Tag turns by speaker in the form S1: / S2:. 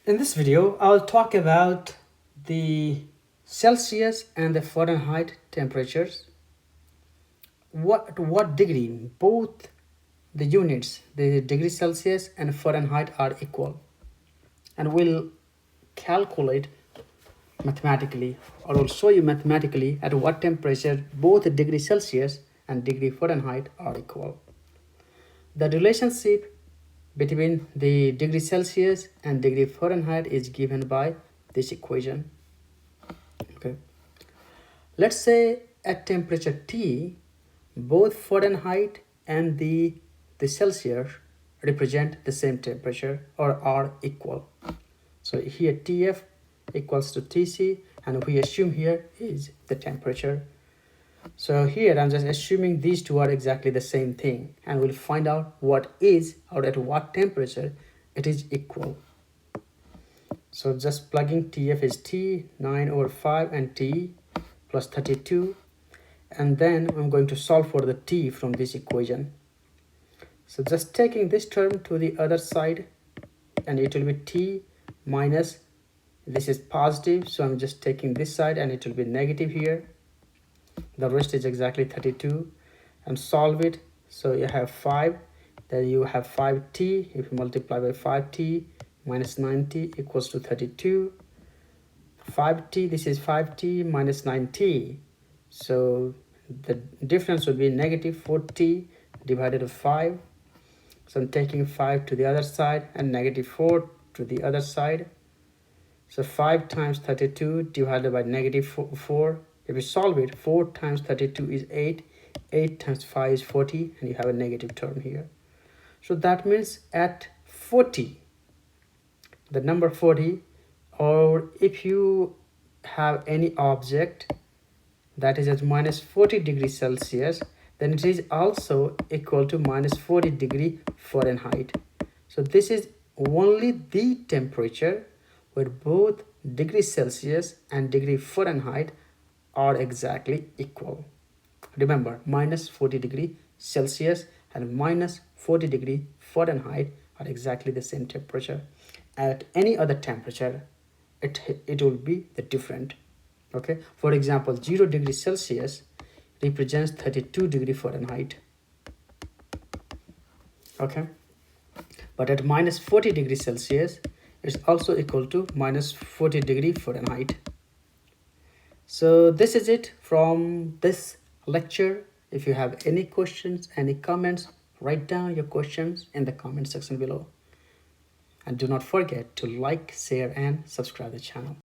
S1: In this video, I'll talk about the Celsius and the Fahrenheit temperatures. What degree both the units, the degree Celsius and Fahrenheit, are equal, and we'll calculate mathematically, or will show you mathematically at what temperature both the degree Celsius and degree Fahrenheit are equal. The relationship between the degree Celsius and degree Fahrenheit is given by this equation. Okay, let's say at temperature T, both Fahrenheit and the Celsius represent the same temperature or are equal. So here TF equals to TC, and we assume here is the temperature. So here I'm just assuming these two are exactly the same thing, and we'll find out what is or at what temperature it is equal. So just plugging TF is T 9/5 and T plus 32, and then I'm going to solve for the T from this equation. So just taking this term to the other side, and it will be T minus, this is positive, so I'm just taking this side and it will be negative here. The rest is exactly 32, and solve it. So you have 5, then you have 5t. If you multiply by 5t minus 9t equals to 32. 5t, this is 5t minus 9t, so the difference would be negative 4t divided by 5. So I'm taking 5 to the other side and negative 4 to the other side. So 5 times 32 divided by negative 4. If you solve it, 4 times 32 is 8. 8 times 5 is 40, and you have a negative term here. So that means at 40, the number 40, or if you have any object that is at minus 40 degrees Celsius, then it is also equal to minus 40 degree Fahrenheit. So this is only the temperature where both degree Celsius and degree Fahrenheit are exactly equal. Remember, minus 40 degree Celsius and minus 40 degree Fahrenheit are exactly the same temperature. At any other temperature, it will be the different. Okay, for example, 0 degree Celsius represents 32 degree Fahrenheit. Okay, but at minus 40 degrees Celsius, it's also equal to minus 40 degree Fahrenheit. So this is it from this lecture. If you have any questions, any comments, write down your questions in the comment section below. And do not forget to like, share, and subscribe the channel.